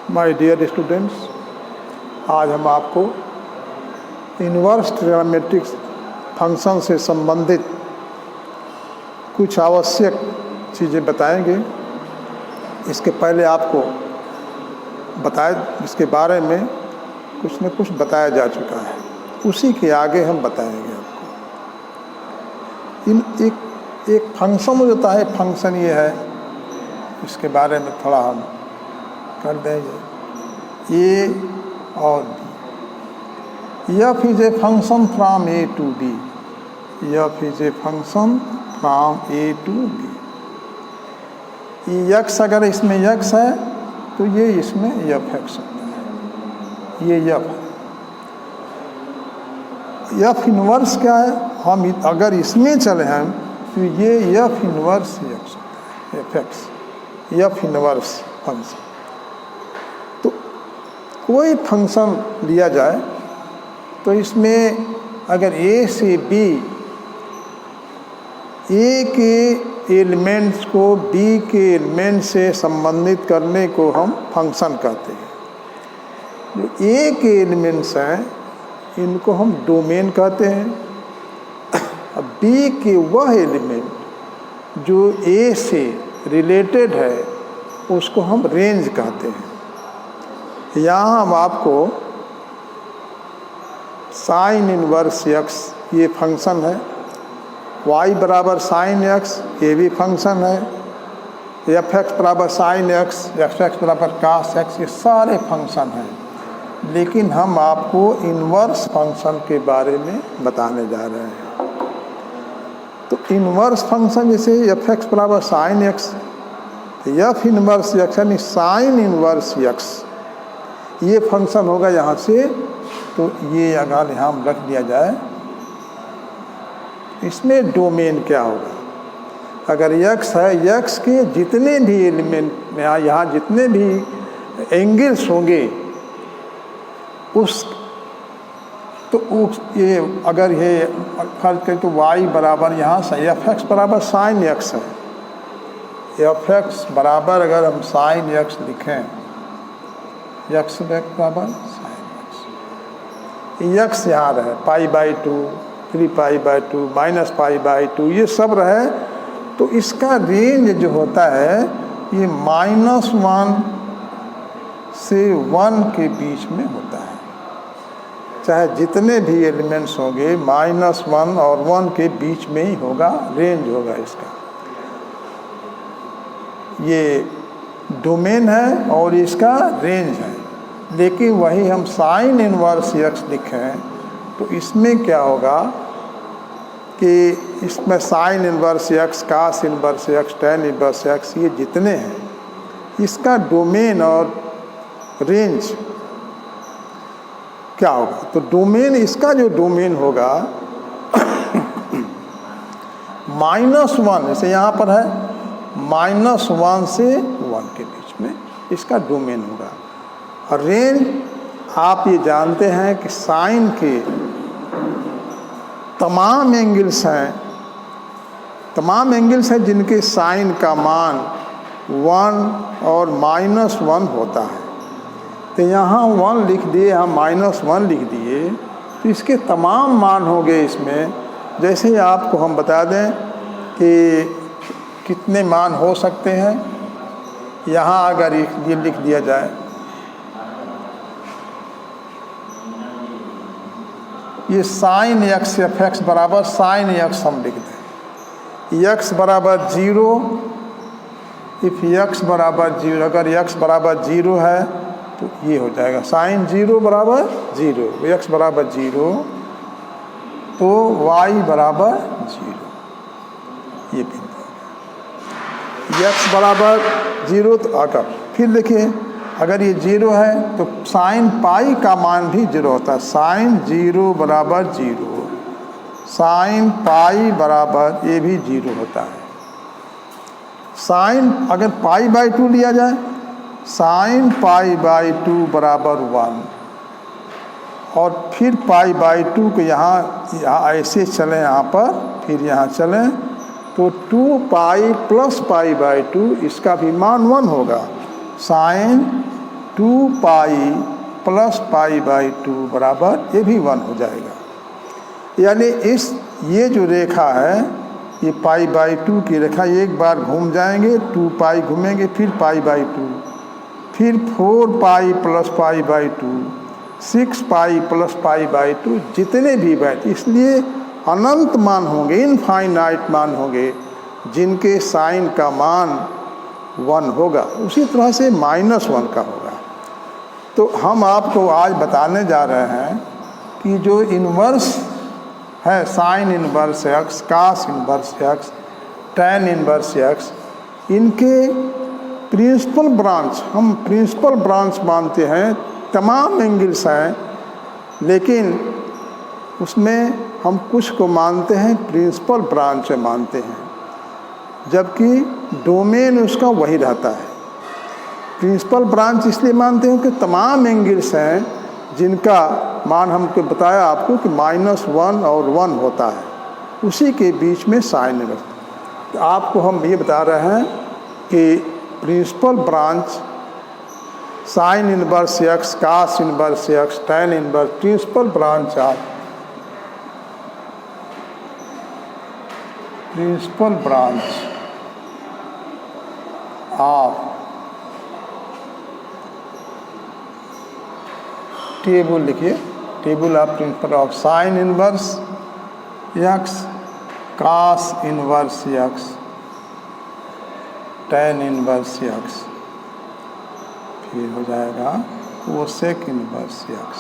My dear students, आज हम आपको इनवर्स ट्रिग्नोमेट्रिक फंक्शन से संबंधित कुछ आवश्यक चीज़ें बताएंगे। इसके पहले आपको इसके बारे में कुछ न कुछ बताया जा चुका है, उसी के आगे हम बताएंगे आपको। एक फंक्शन होता है, फंक्शन ये है, इसके बारे में थोड़ा हम कर देंगे। ए और B, F is a function from A to B, F is a function from A to B. X अगर इसमें यक्स है तो ये इसमें एफ एक्स होता है, ये एफ है। एफ इनवर्स क्या है, हम अगर इसमें चले हैं तो ये एफ इनवर्स एक्स होता है, F x, F inverse function. तो कोई फंक्शन लिया जाए तो इसमें अगर ए से बी, ए के एलिमेंट्स को बी के एलिमेंट से संबंधित करने को हम फंक्शन कहते हैं। जो ए के एलिमेंट्स हैं इनको हम डोमेन कहते हैं। अब बी के वह एलिमेंट जो ए से रिलेटेड है उसको हम रेंज कहते हैं। यहाँ हम आपको साइन इनवर्स एक्स ये फंक्शन है, y बराबर साइन एक्स ये भी फंक्शन है, एफ एक्स बराबर साइन एक्स, एफ एक्स बराबर कास एक्स, ये सारे फंक्शन हैं। लेकिन हम आपको इनवर्स फंक्शन के बारे में बताने जा रहे हैं। तो इनवर्स फंक्शन जैसे एफ एक्स बराबर sine x, F inverse x यानी साइन इनवर्स एक्स ये फंक्शन होगा यहाँ से। तो ये अगर यहाँ रख दिया जाए, इसमें डोमेन क्या होगा, अगर x है, x के जितने भी एलिमेंट में यहाँ जितने भी एंगल्स होंगे ये अगर ये फर्ज करें तो y बराबर यहाँ से एफ एक्स बराबर साइन एक्स है, एफ एक्स बराबर अगर हम साइन एक्स लिखें, एक्स बराबर साइन एक्स, एक्स यहाँ रहे pi by two, 3 pi by two, minus pi by two, ये सब रहे। तो इसका रेंज जो होता है ये -1 से 1 के बीच में होता है। चाहे जितने भी एलिमेंट्स होंगे -1 और 1 के बीच में ही होगा, रेंज होगा इसका। ये डोमेन है और इसका रेंज है। लेकिन वही हम साइन इनवर्स एक्स लिखें तो इसमें क्या होगा कि इसमें sine inverse X, cos inverse X, tan inverse X ये जितने हैं इसका डोमेन और रेंज क्या होगा। तो डोमेन, इसका जो डोमेन होगा -1, जैसे यहाँ पर है -1 से 1 के बीच में इसका डोमेन होगा। और रेंज आप ये जानते हैं कि साइन के तमाम एंगल्स हैं जिनके साइन का मान 1 और -1 होता है। तो यहाँ 1 लिख दिए, यहाँ -1 लिख दिए, तो इसके तमाम मान हो गए इसमें। जैसे ही आपको हम बता दें कि कितने मान हो सकते हैं, यहाँ अगर ये लिख दिया जाए, ये साइन एक्स एफ एक्स बराबर साइन एक्स हम लिख दें, एक्स बराबर 0, इफ एक्स बराबर 0, अगर एक्स बराबर 0 है तो ये हो जाएगा साइन 0 बराबर 0, एक्स बराबर 0 तो y बराबर 0, ये बिंदु है। एक्स बराबर 0 तो आकर फिर देखिए अगर ये 0 है तो साइन पाई का मान भी 0 होता है, साइन 0 बराबर 0, साइन पाई बराबर ये भी 0 होता है। साइन अगर पाई बाई 2 लिया जाए, साइन पाई बाई 2 बराबर 1, और फिर पाई बाई 2 को यहाँ ऐसे चलें, यहाँ पर फिर यहाँ चलें तो 2 पाई प्लस पाई बाई 2 इसका भी मान 1 होगा। Sine 2 pi plus pi by 2 बराबर ये भी 1 हो जाएगा। यानी ये जो रेखा है ये पाई बाई 2 की रेखा, एक बार घूम जाएंगे 2 पाई घूमेंगे, फिर पाई बाई 2, फिर 4 पाई plus pi by 2, 6 pi plus pi by 2, जितने भी बैठ, इसलिए अनंत मान होंगे, इनफाइनाइट मान होंगे जिनके साइन का मान 1 होगा। उसी तरह से -1 का होगा। तो हम आपको आज बताने जा रहे हैं कि जो इन्वर्स है, sine inverse x, cos inverse x, tan inverse X, इनके प्रिंसिपल ब्रांच, हम प्रिंसिपल ब्रांच मानते हैं, तमाम एंगल्स हैं, लेकिन उसमें हम कुछ को मानते हैं प्रिंसिपल ब्रांच मानते हैं, जबकि डोमेन उसका वही रहता है। प्रिंसिपल ब्रांच इसलिए मानते हैं कि तमाम एंगल्स हैं जिनका मान हमको बताया आपको कि -1 और 1 होता है, उसी के बीच में साइन है। तो आपको हम ये बता रहे हैं कि principal branch sine inverse x, cos inverse x, tan inverse, principal branch of table लिखिए, table of principal of sine inverse x, cos inverse x, tan inverse X, फिर हो जाएगा cosec inverse x,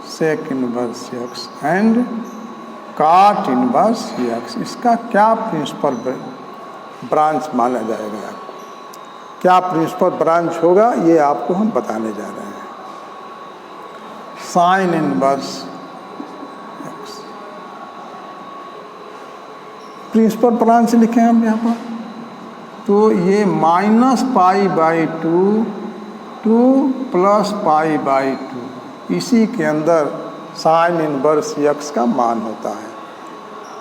sec inverse X and cot inverse X. इसका क्या principal branch माना जाएगा, क्या principal branch होगा, ये आपको हम बताने जा रहे हैं। Sine inverse x principal branch लिखे हम यहाँ पर, तो ये -π/2 2 + π/2, इसी के अंदर साइन इन्वर्स एक्स का मान होता है।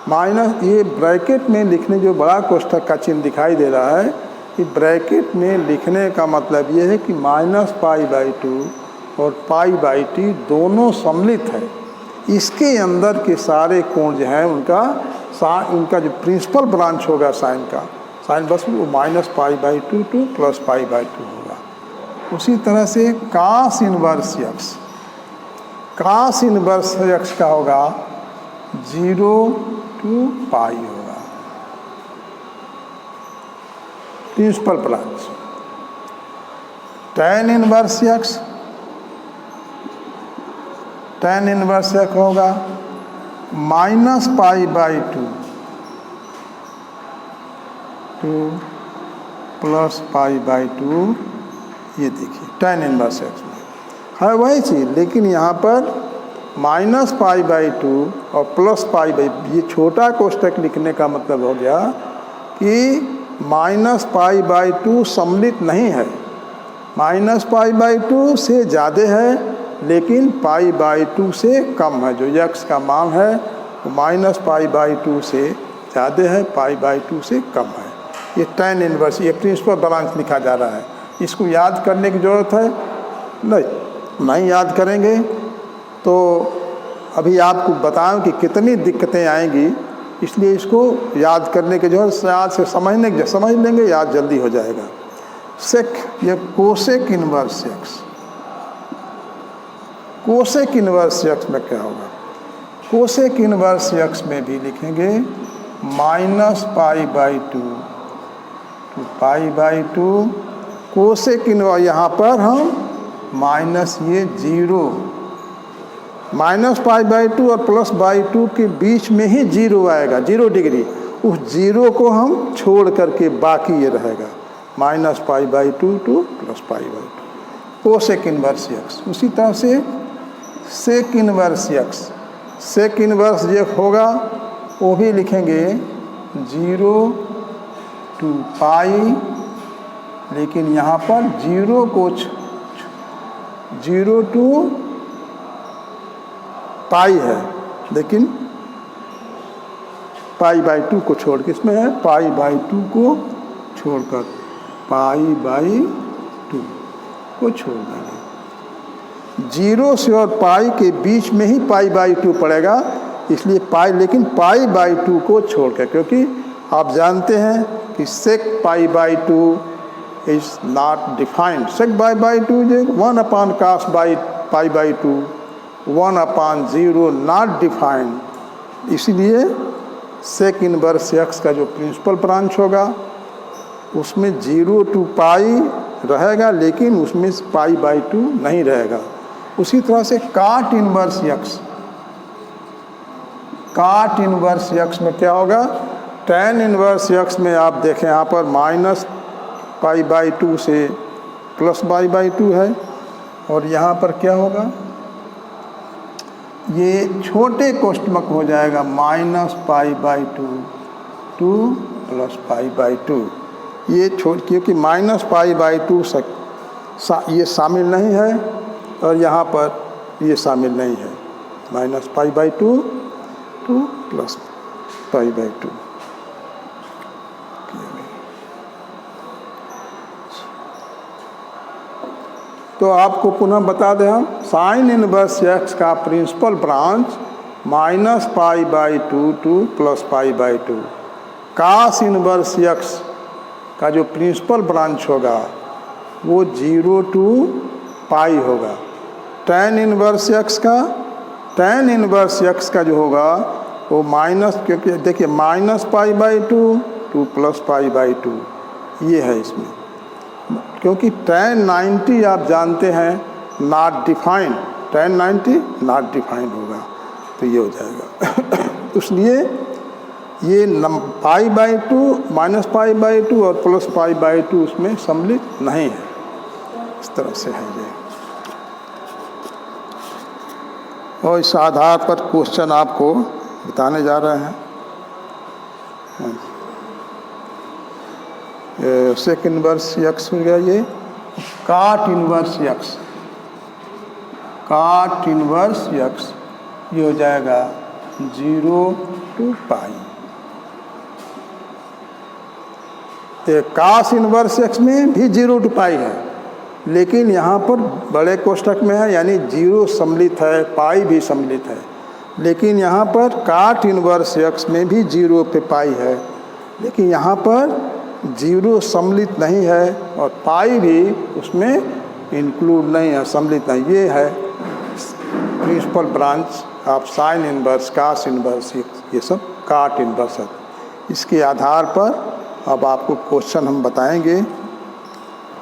माइनस, ये ब्रैकेट में लिखने, जो बड़ा कोष्ठक का चिन्ह दिखाई दे रहा है, कि ब्रैकेट में लिखने का मतलब ये है कि -π/2 और π/t दोनों सम्मिलित है। इसके अंदर के सारे कोण जो हैं उनका जो प्रिंसिपल ब्रांच होगा साइन का, साइन बस वो -π/2 2 + π/2 होगा। उसी तरह से cos inverse x, cos inverse x का होगा 0 to π होगा principal branch. Tan inverse x, tan inverse x होगा -π/2 2 + π/2। ये देखिए टैन इन्वर्स एक्स में है वही चीज़, लेकिन यहाँ पर -π/2 और +π/, ये छोटा कोष्ठक लिखने का मतलब हो गया कि -π/2 सम्मिलित नहीं है, -π/2 से ज़्यादा है, लेकिन π/2 से कम है। जो x का मान है वो -π/2 से ज़्यादा है, π/2 से कम है। ये टैन इन्वर्स, ये प्रिंसिपल ब्रांच लिखा जा रहा है। इसको याद करने की ज़रूरत है नहीं याद करेंगे तो अभी आपको बताऊं कि कितनी दिक्कतें आएंगी, इसलिए इसको याद करने की जरूरत, याद से समझ लेंगे, याद जल्दी हो जाएगा। सेक, ये cosec inverse x, cosec inverse x में क्या होगा, कोसेक इन्वर्स एक्स में भी लिखेंगे -π/2 to π/2। कोसेक इन्वर्स, यहाँ पर हम माइनस ये 0, -π/2 और +/2 के बीच में ही 0 आएगा, 0 डिग्री। उस 0 को हम छोड़ करके बाकी ये रहेगा -π/2 to +π/2, कोसेक इन्वर्स एक्स। उसी तरह से sec inverse x, sec inverse जो होगा वो भी लिखेंगे 0 to π, लेकिन यहाँ पर 0 को 0 to π है, लेकिन π/2 को छोड़ के, इसमें है π/2 को छोड़कर π/2। को छोड़ देंगे। 0 से और पाई के बीच में ही π/2 पड़ेगा, इसलिए पाई, लेकिन π/2 को छोड़ कर, क्योंकि आप जानते हैं कि sec π/2 is not defined. sec π/2 is 1 cos π/2, 1/0 not defined. इसलिए sec इनवर्स x का जो प्रिंसिपल ब्रांच होगा उसमें 0 to पाई रहेगा, लेकिन उसमें π/2 नहीं रहेगा। उसी तरह से काट inverse x, cot inverse x में क्या होगा? tan इनवर्स x में आप देखें यहाँ पर -π/2 से +π/2 है, और यहाँ पर क्या होगा? ये छोटे कोष्ठक हो जाएगा -π/2 to +π/2। ये क्योंकि -π/2 ये शामिल नहीं है और यहाँ पर ये शामिल नहीं है, -π/2 to +π/2। तो आपको पुनः बता दें हम, साइन इनवर्स x का principal branch -π/2 to +π/2। Cos inverse x का जो प्रिंसिपल ब्रांच होगा वो 0 to पाई होगा। tan इनवर्स x का जो होगा वो क्योंकि देखिए -π/2 to +π/2 ये है इसमें, क्योंकि tan 90 आप जानते हैं not defined, tan 90 not defined होगा, तो ये हो जाएगा। इसलिए ये π/2 -π/2 और +π/2 उसमें सम्मिलित नहीं है। इस तरह से है ये, और इस आधार पर क्वेश्चन आपको बताने जा रहे हैं। सेक इनवर्स x हो गया, ये cot inverse x, cot inverse x ये हो जाएगा 0 to pi. Cos inverse x में भी 0 to पाई है, लेकिन यहाँ पर बड़े कोष्ठक में है, यानी 0 सम्मिलित है, पाई भी सम्मिलित है। लेकिन यहाँ पर काट इनवर्स x में भी 0 पे पाई है, लेकिन यहाँ पर 0 सम्मिलित नहीं है और पाई भी उसमें इंक्लूड नहीं है, सम्मिलित नहीं। ये है principal branch of sine inverse, cos inverse, ये सब काट इनवर्स है। इसके आधार पर अब आपको क्वेश्चन हम बताएंगे,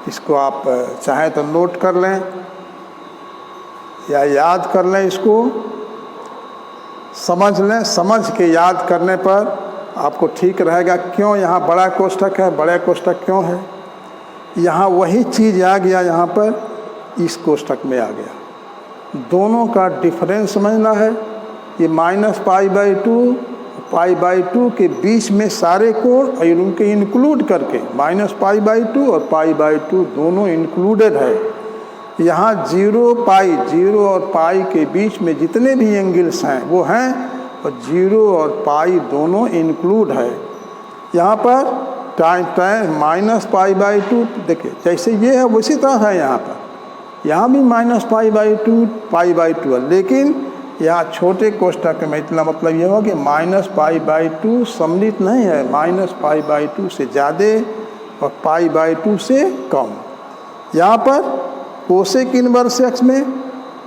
इसको आप चाहें तो नोट कर लें या याद कर लें, इसको समझ लें। समझ के याद करने पर आपको ठीक रहेगा। क्यों यहाँ बड़ा कोष्ठक है, बड़े कोष्ठक क्यों है? यहाँ वही चीज़ आ गया, यहाँ पर इस कोष्ठक में आ गया। दोनों का डिफरेंस समझना है। ये -π/2 π/2 के बीच में सारे कोण और उनके इंक्लूड करके -π/2 और π/2 दोनों इंक्लूडेड है। यहाँ 0 और पाई के बीच में जितने भी एंगल्स हैं वो हैं, और 0 और पाई दोनों इंक्लूड है। यहाँ पर -π/2 देखिए, जैसे ये है उसी तरह है यहाँ पर, यहाँ भी -π/2 π/2 है, लेकिन यहाँ छोटे कोष्ठक में इतना मतलब ये होगा कि -π/2 सम्मिलित नहीं है, -π/2 से ज़्यादा और π/2 से कम। यहाँ पर कोसेक इनवर्स x में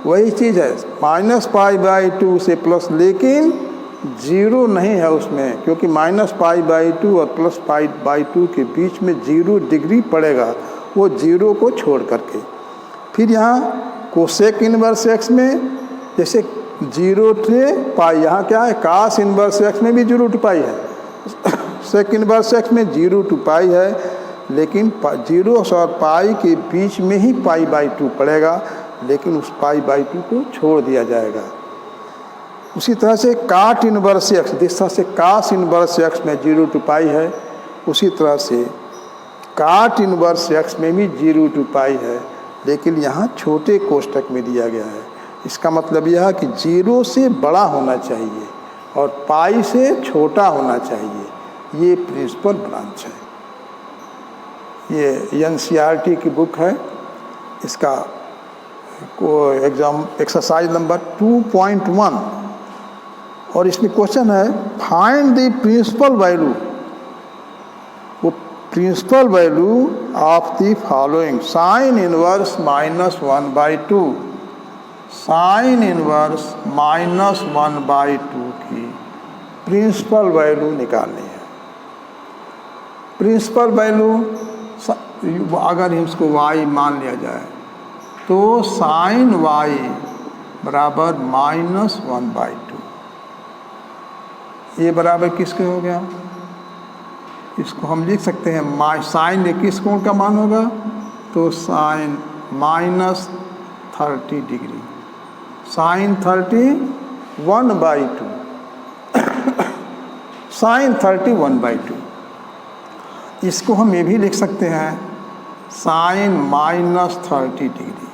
वही चीज़ है, -π/2 से प्लस, लेकिन 0 नहीं है उसमें, क्योंकि -π/2 और +π/2 के बीच में 0 डिग्री पड़ेगा, वो 0 को छोड़ करके। फिर यहाँ कोसेक इनवर्स x में जैसे 0 से पाई, यहाँ क्या है, कास इनवर्स x में भी 0 to पाई है, सेक इनवर्स x में 0 to पाई है, लेकिन 0 और पाई के बीच में ही π/2 पड़ेगा, लेकिन उस π/2 को छोड़ दिया जाएगा। उसी तरह से काट इनवर्स x, जिस तरह से कास इनवर्स x में 0 to पाई है, उसी तरह से काट इनवर्स x में भी 0 to पाई है, लेकिन यहाँ छोटे कोष्ठक में दिया गया है। इसका मतलब यह है कि 0 से बड़ा होना चाहिए और पाई से छोटा होना चाहिए। ये प्रिंसिपल ब्रांच है। ये NCERT की बुक है, इसका को एग्जाम एक्सरसाइज नंबर 2.1 और इसमें क्वेश्चन है फाइंड द प्रिंसिपल वैल्यू, वो principal value of the following sine inverse -1/2, sine inverse -1/2 की प्रिंसिपल वैल्यू निकालनी है। प्रिंसिपल वैल्यू अगर इसको y मान लिया जाए तो साइन y बराबर -1/2, ये बराबर किसके हो गया? इसको हम लिख सकते हैं साइन ये किस कोण का मान होगा? तो साइन -30 डिग्री, साइन 31/2, साइन 31/2। इसको हम ये भी लिख सकते हैं साइन -30 डिग्री।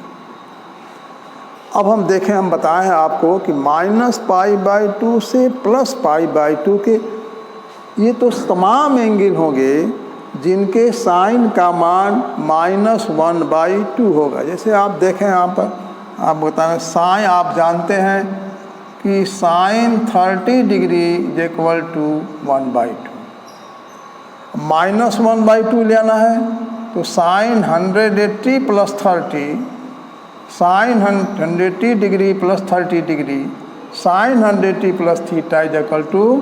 अब हम देखें, हम बताएं आपको कि -π/2 से +π/2 के ये तो तमाम एंगल होंगे जिनके साइन का मान -1/2 होगा। जैसे आप देखें यहाँ पर, आप बताएं साइन, आप जानते हैं कि sine 30 degree is equal to 1/2, -1/2 लेना है तो sine 180 + 30, sine 180 degree + 30 degree, sine 180 + theta is equal to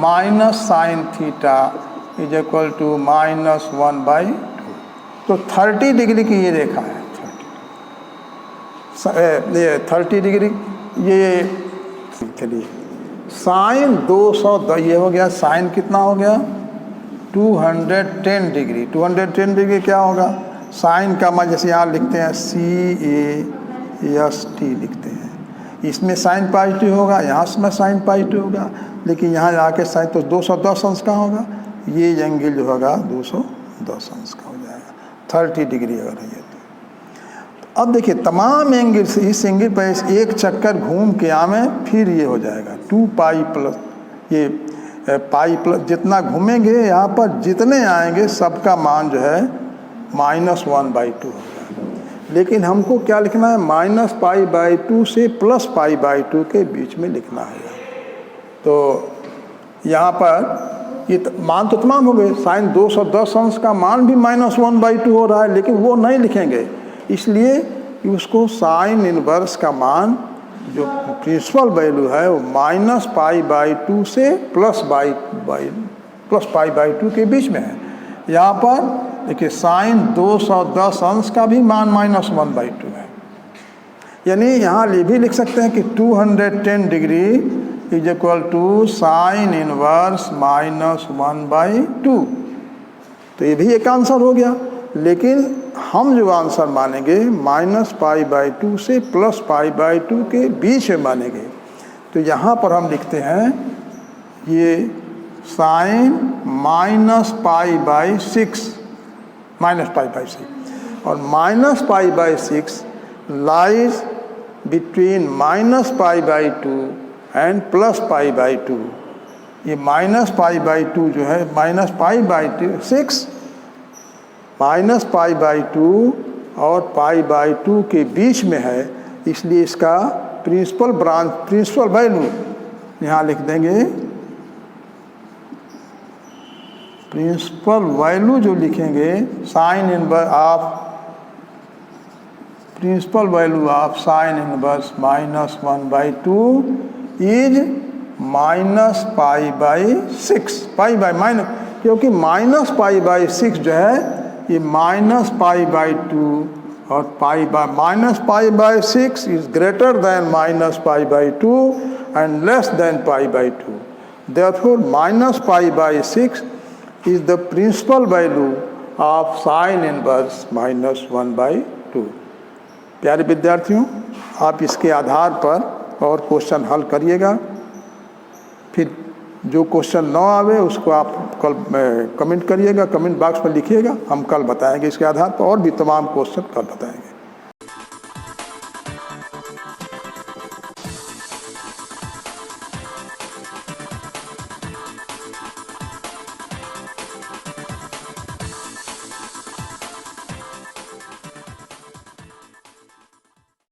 minus sine theta is equal to -1/2। तो 30 डिग्री की ये रेखा है, 30 डिग्री ये, चलिए साइन 200, ये हो गया, साइन कितना हो गया? 210 डिग्री। 210 डिग्री क्या होगा? साइन का मान जैसे यहाँ लिखते हैं CAST लिखते हैं, इसमें साइन पॉजिटिव होगा, यहाँ से साइन पॉजिटिव होगा, लेकिन यहाँ जाके साइन तो 210 अंश का होगा, ये एंगल जो होगा 210 अंश का हो जाएगा, 30 डिग्री अगर है तो। अब देखिए तमाम एंगल से इस एंगल पर एक चक्कर घूम के आवे, फिर ये हो जाएगा 2π प्लस ये पाई प्लस, जितना घूमेंगे यहाँ पर जितने आएंगे सबका मान जो है -1/2 होगा। लेकिन हमको क्या लिखना है? -π/2 से +π/2 के बीच में लिखना है। तो यहाँ पर ये मान तो तमाम हो गए, साइन 210 अंश का मान भी -1/2 हो रहा है, लेकिन वो नहीं लिखेंगे, इसलिए उसको साइन इनवर्स का मान जो प्रिंसिपल वैल्यू है वो -π/2 से +π/2 के बीच में है। यहाँ पर देखिए साइन 210 अंश का भी मान -1/2 है, यानी यहाँ ये भी लिख सकते हैं कि 210 degree is equal to sine inverse -1/2। तो ये भी एक आंसर हो गया, लेकिन हम जो आंसर मानेंगे -π/2 से +π/2 के बीच में मानेंगे। तो यहाँ पर हम लिखते हैं ये साइन -π/6 और -π/6 लाइज बिटवीन -π/2 एंड +π/2। ये -π/2 जो है -π/6 -π/2 और π/2 के बीच में है, इसलिए इसका प्रिंसिपल वैल्यू यहाँ लिख देंगे। प्रिंसिपल वैल्यू जो लिखेंगे sine inverse of, principal value of sine inverse -1/2 is -π/6, क्योंकि -π/6 जो है ये -π/2 और -π/6 is greater than -π/2 and less than π/2. Therefore, -π/6 is the principal value of sin inverse -1/2. प्यारे विद्यार्थियों, आप इसके आधार पर और क्वेश्चन हल करिएगा। फिर जो क्वेश्चन न आवे उसको आप कल कमेंट करिएगा, कमेंट बॉक्स में लिखिएगा, हम कल बताएंगे इसके आधार पर, और भी तमाम क्वेश्चन कल बताएंगे।